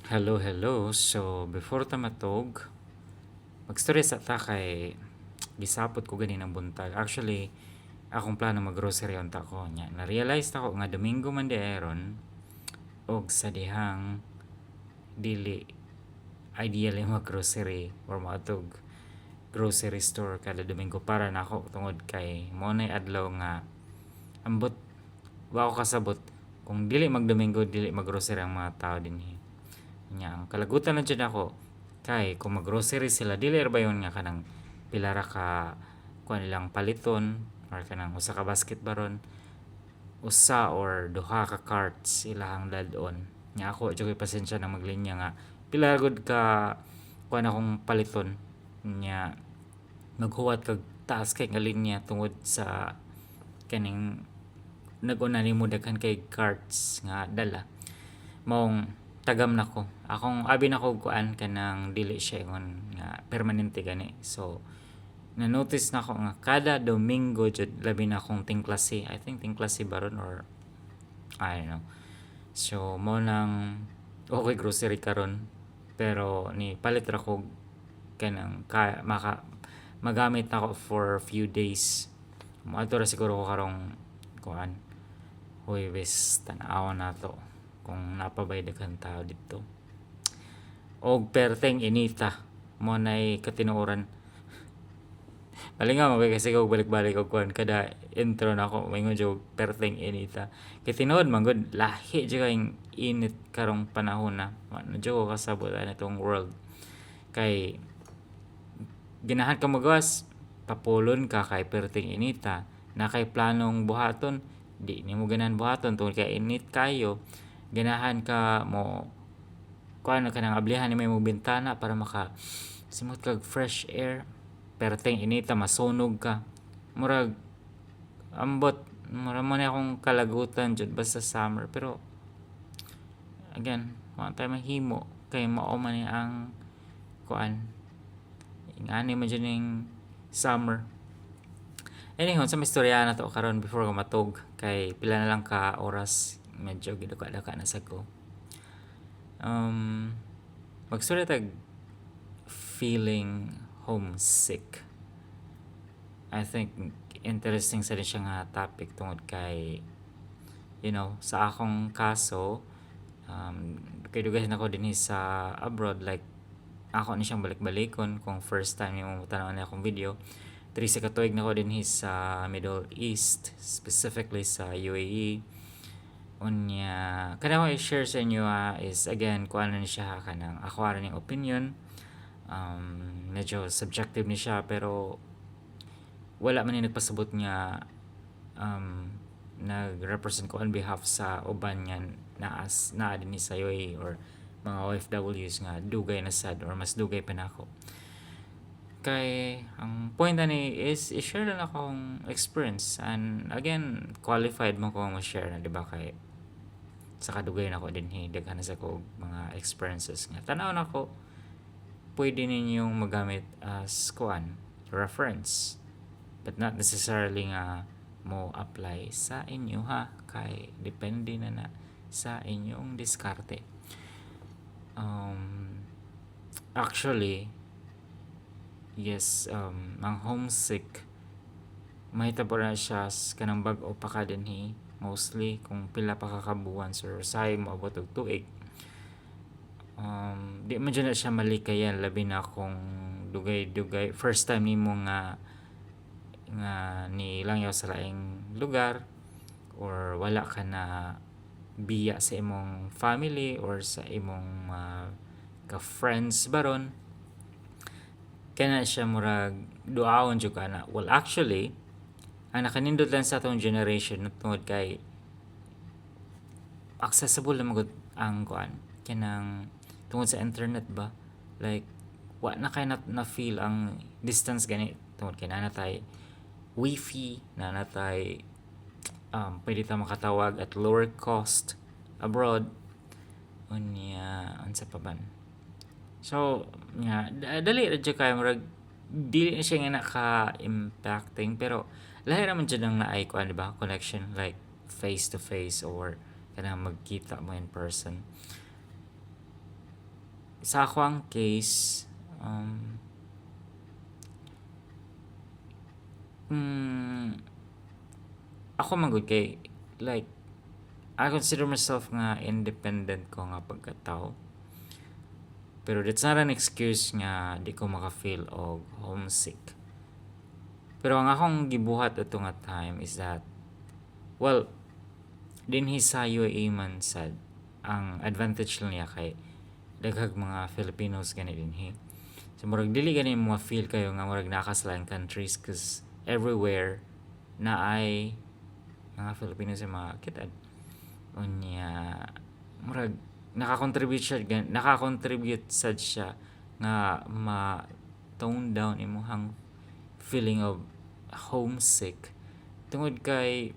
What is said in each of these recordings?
Hello, hello. So, before ta matog, mag-story sa ta kay gisapot ko ganinang buntag. Actually, akong plano mag-grocery unta ko nya. Na-realize ta ko nga Domingo man di aron og sa dihang dili ideally mag-grocery or maatog grocery store kada Domingo para nako tungod kay mo nay adlaw nga ambot wa ko kasabot kung dili mag-Domingo dili mag-grocery ang mga tao dinhi. Nya ang kalagutan na dyan ako kay kung mag-grocery sila dili ra ba yun nga kanang pila ra ka kuan nilang paliton or kanang usa ka basket baron usa or duha ka carts ilahang dadon nya ako jud ko'y pasensya na maglinya nga pila ra gud ka kuan akong paliton nya maghuwat kag taas kay nga linya tungod sa kaning nag-una nimo daghan kay carts nga dala maong tagam nako akong abi nako kuan kanang dili siya ingon nga permanente gani so na-notice nako nga kada Domingo jud labi na akong tingklase I think tingklase baron or I don't know so mo nang okay grocery karon pero ni palit ra ko kanang magamit nako for few days moadto ra siguro ko karong kuan Huwebes tan-aw na to kung napabay daghan tao dito og perteng inita mo nay katinuoran malingaw mabay kasi kog balik-balik og kuan kada intro na ako maingon jud perteng inita kay tinuod man gud lahi jud kay init karong panahon na ano jud ko kasabot na itong world kay ginahan ka magawas papulon ka kay perteng inita na kay planong buhaton di nimo ganahan buhaton tungod kay init kayo ganahan ka mo kuan ka nang ablihan ni may mo bintana para maka simot kag fresh air perteng inita masunog ka murag ambot mura man akong kalagutan jud basta summer pero again wa tayo mahimo kay mao man ni ang kuan ingani man jud ning summer anyhow sa istorya na to karon before ko matog kay pila na lang ka oras medyo gidaka-daka na sa ko magstorya tag feeling homesick. I think interesting sa rin siya nga topic tungod kay sa akong kaso kay dugahin ako din sa abroad like ako ni siyang balik-balikon kung first time yung tanaw na akong video diri sa katuig na ko din sa Middle East specifically sa UAE unya kana ko i-share sa inyo is again kung ano ni siya kanang ako ara ning opinion medyo subjective ni siya pero wala man ni nagpasabot nga nag-represent ko on behalf sa uban nga naa din ni sa UAE or mga OFWs nga dugay na sad or mas dugay pa nako kay ang point ani is i-share lang akong experience and again qualified mo ko ma-share na di ba kay sa kadugay na ko din daghan sa ko mga experiences nga tanaw na ko pwede ninyong magamit as kuan reference but not necessarily nga mo apply sa inyo kay depende na sa inyong diskarte actually yes ang homesick mahitabo na siya kanang bag-o pa ka dinhi mostly kung pila pa kakabuan so say mo abot og tuig di man dyan na siya malikayan labi na kung dugay-dugay first time nimo nga nilangyaw sa laing lugar or wala ka na biya sa imong family or sa imong ka-friends baron kana siya murag duaon jud kana well actually ang nakanindot lang sa atong generation tungod kay accessible na magud ang kuan kanang tungod sa internet ba like wa na kay na feel ang distance gani tungod kay na tay wifi na tay pwede ta makatawag at lower cost abroad unya unsa pa ban so nga dali ra jud kay murag dili na siya nga naka-impacting pero lahi naman dyan ang naay ko, di ba? Connection like face to face or kanang magkita mo in person. sa ako ang case, mm, ako man gud kay like I consider myself nga independent ko nga pagkatao. Pero that's not an excuse nga di ko maka-feel og homesick. Pero ang akong gibuhat ato nga time is that, well, dinhi sa UAE man sad, ang advantage lang niya kay daghag mga Filipinos gani dinhi. So murag dili gani mo feel kayo nga murag nakasalang countries cause everywhere na ay mga Filipinos sa mga kitad. Unya murag nakakontribute sad siya nga ma tone down imong feeling of homesick tungod kay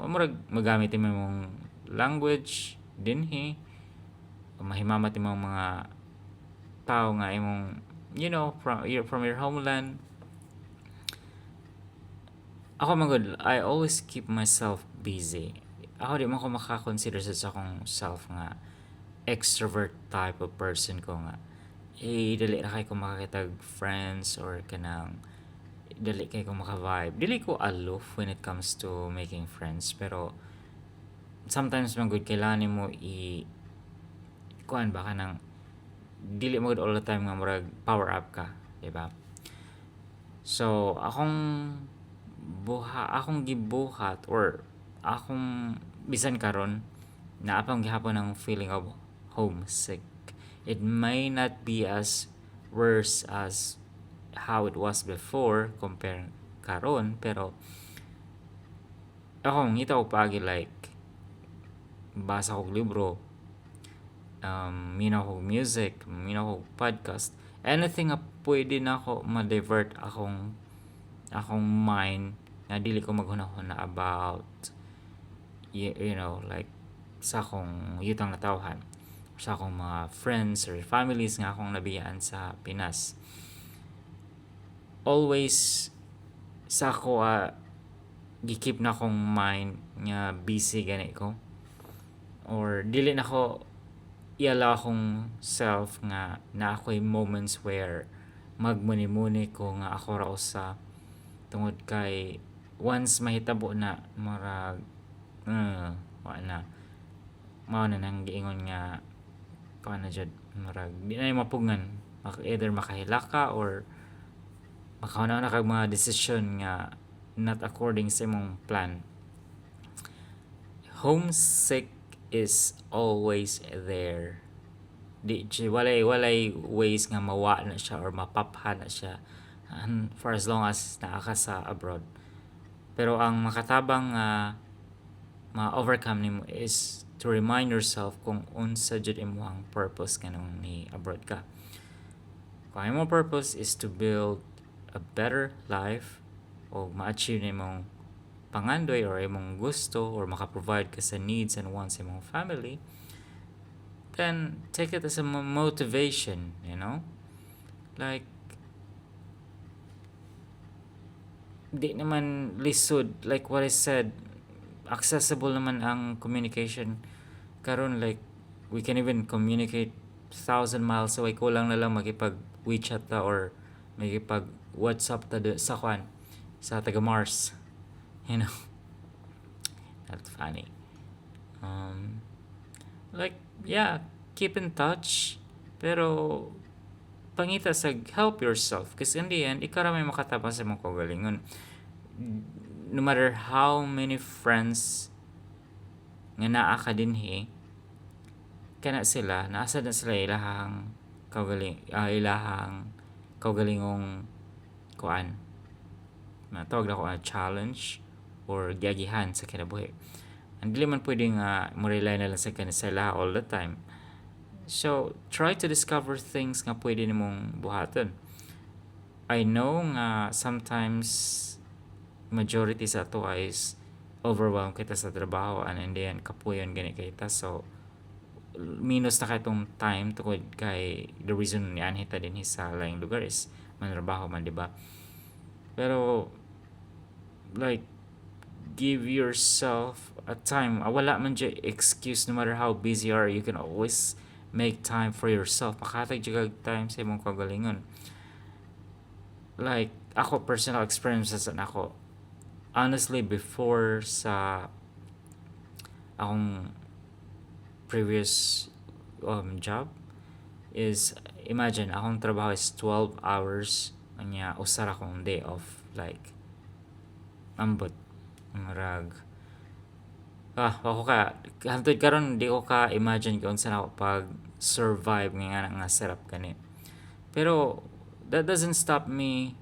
murag magamit imong language dinhi mahimamat imong mga tao nga imong from your homeland. Ako man gud, I always keep myself busy. Ako di man ko maka-consider sa akong self nga extrovert type of person ko nga. Dili na kay ko makakitag friends or kanang dili kay ko maka-vibe. Dili ko aloof when it comes to making friends pero sometimes man good kailangan nimo kuan ba kanang dili mo all the time nga murag power up ka, di ba? So, akong gibuhat or akong bisan karon na apang gihapon ang feeling of homesick. It may not be as worse as how it was before compare karon pero ako ngita ko pagi like basa kog libro, minaw kog music, minaw kog podcast, anything nga pwede na ako ma-divert akong mind nga dili ko maghunahuna about like sa akong yutang natawhan sa akong mga friends or families nga akong nabiyaan sa Pinas. Always sa ako gikeep na akong mind nga busy gani ko or dili na ko iala akong self nga na ako'y moments where magmuni-muni ko nga ako ra usa tungod kay once mahitabo na marag wa na mao na nang giingon nga paano jud marag di na mapugngan either makahilaka or makauna na kag mga decision nga not according sa imong plan. Homesick is always there. Walay ways nga mawa na siya or mapapha na siya for as long as naa ka sa abroad. Pero ang makatabang ma-overcome nimo is to remind yourself kung unsa jud imong purpose kanang ni abroad ka. Kung imong purpose is to build a better life o ma-achieve nimong pangandoy or imong gusto or maka-provide ka sa needs and wants imong family, then take it as a motivation, like di naman lisod like what I said, accessible naman ang communication karon, like we can even communicate 1,000 miles away, kulang na lang makipag WeChat ta or makipag WhatsApp ta sa kwan sa taga Mars, that's funny. Like yeah, keep in touch pero pangita sa help yourself kasi in the end ikaw ra may makatapang sa imong kaugalingon. No matter how many friends nga naa ka dinhi kana sila naasa na sila ilahang kaugalingong kuan matawag na ko challenge or giagihan sa kinabuhi. Ang dili man pwede nga mo rely na lang sa kanila all the time. So, try to discover things nga pwede nimong buhaton. I know nga sometimes majority sa ato is overwhelmed kita sa trabaho and then kapuyon gani kita. So, minus na itong time tungod kay the reason ni anhita din sa laing lugar is manrabaho man, di ba? Pero like give yourself a time. Wala man dyan excuse no matter how busy you are. You can always make time for yourself, makatag jud kag time sa imong kaugalingon. Like ako, personal experiences na ako, honestly, before sa akong previous job is, imagine akong trabaho is 12 hours anya usar akong day off, like ambot marag ako ka hantod karon di ko ka imagine kung saan ako pag survive nga setup kani. Pero that doesn't stop me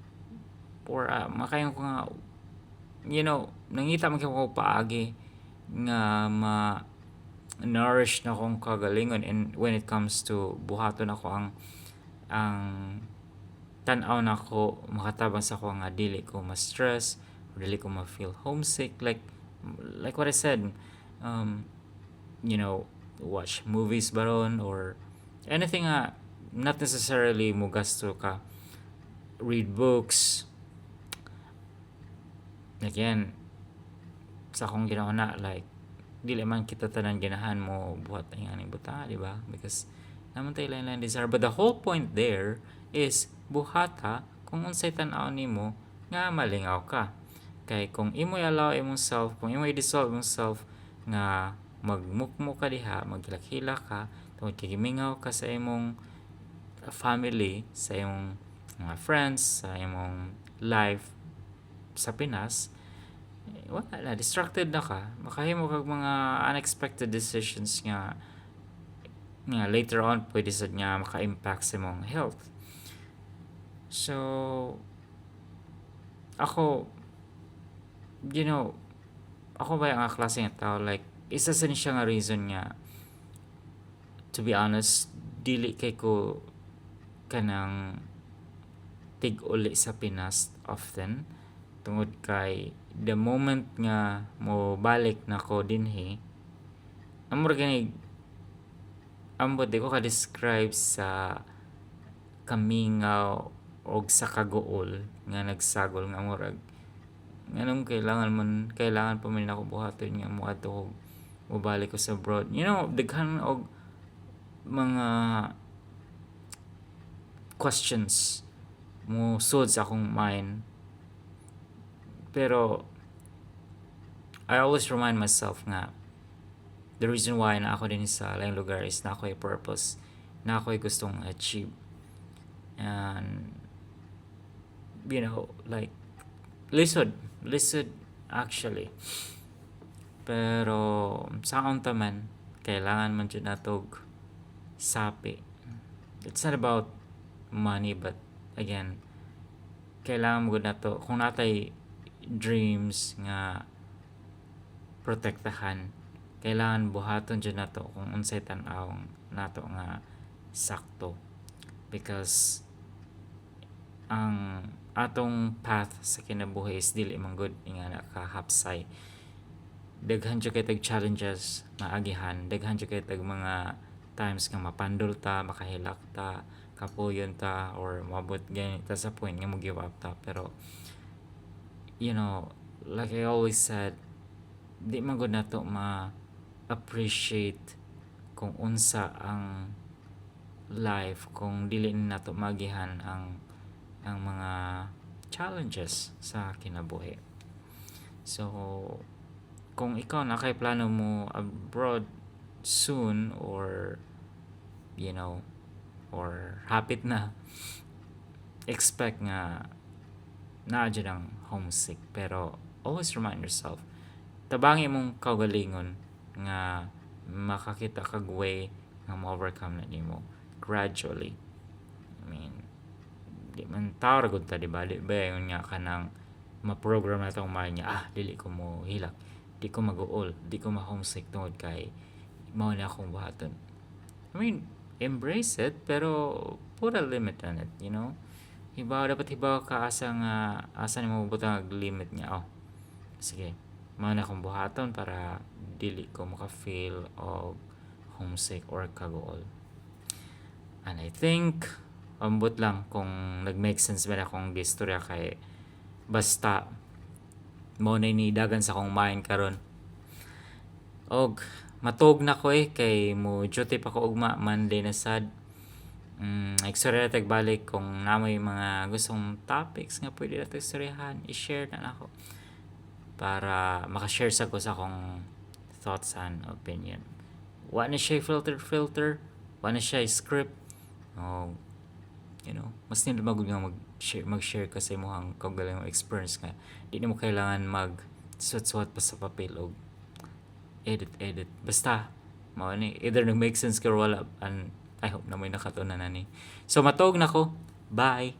or makayon ko nga, nangita man ko paagi nga nourish na akong kagalingon, and when it comes to buhaton ako ang tan-aw na ko makatabang sa ko nga dili ko ma-stress or dili ko ma-feel homesick, like what I said, um, watch movies baron or anything not necessarily mo gasto ka, read books. Again, sa akong ginawa na, like dili man kita tanan ganahan mo buhat na yang buta, di ba? Because naman tayo lain-lain desire, but the whole point there is buhata kung unsay tan-aw nimo nga malingaw ka. Kay kung imo allow imong self, kung imo i-dissolve imong self nga magmukmo ka diha, maghilak-hilak ka, tungod kay gimingaw ka sa imong family, sa imong mga friends, sa imong life sa Pinas, wala na, distracted na ka, makahimo kag mga unexpected decisions nga later on pwede sad nga maka-impact sa imong health. So ako, ako ba yung klase nga tao, like isa sa siya nga reason nga, to be honest, dili kay ko kanang tig-uli sa Pinas often, tungod kay the moment nga mo balik na ko dinhi, amor gani ambot di ko ka-describe sa kamingaw og sa kaguol nga nagsagol nga murag nganong kailangan pa man ako buhaton nga moadto o balik ko sa abroad. Daghan og mga questions mo sud sa akong mind. Pero I always remind myself nga the reason why na ako din sa laing lugar is na ako purpose, na ako gustong achieve. And like lisod actually. Pero saon ta man kailangan man jud natog sapi. It's not about money, but again, kailangan mo nato kung natay dreams nga protektahan, kailangan buhaton jud nato kung unsay tan-aw nato nga sakto, because ang atong path sa kinabuhi is dili man good nga nakahapsay. Daghan jud kay tag challenges na agihan, daghan jud kay tag mga times nga mapandol ta, makahilak ta, kapuyon ta, or mabot gani ta sa point nga mo give up ta. Pero like I always said, di man gud nato ma-appreciate kung unsa ang life kung dili nato magihan ang mga challenges sa kinabuhi. So kung ikaw na kay plano mo abroad soon, or or hapit na, expect nga naa dyan ang homesick, pero always remind yourself, tabangi mong kaugalingon nga makakita kag way nga ma-overcome na nimo gradually. I mean, di man tao ragod ta, diba? Di ba yun nga kanang ma-program na itong mind niya, dili ko mo hilak, di ko mag-uol, di ko ma-homesick tungod kay mao na akong buhaton. I mean, embrace it, pero put a limit on it, dapat hibaw ka asa ni mabutang ang limit niya. Sige, mao na akong buhaton para dili ko maka-feel of homesick or kaguol. And I think ambot lang kung nag-make sense ba na akong gistorya, kay basta mo na inidagan sa akong mind karon. Og Matog na ko kay mo duty pa ko ugma Monday na sad. Ekstorya na balik kung namoy mga gustong topics nga pwede natin istoryahan, i-share na nako para makashare sa ko sa akong thoughts and opinion. Wa na siya filter, wa na siya script. Oh, mas nila magud nga mag-share ka sa imong kaugaling experience nga. Di na mo kailangan suwat-suwat pa sa papel o edit. Basta, mao ni either nag make sense ka or wala, and I hope na may nakatunan na ni. So matog na ko. Bye.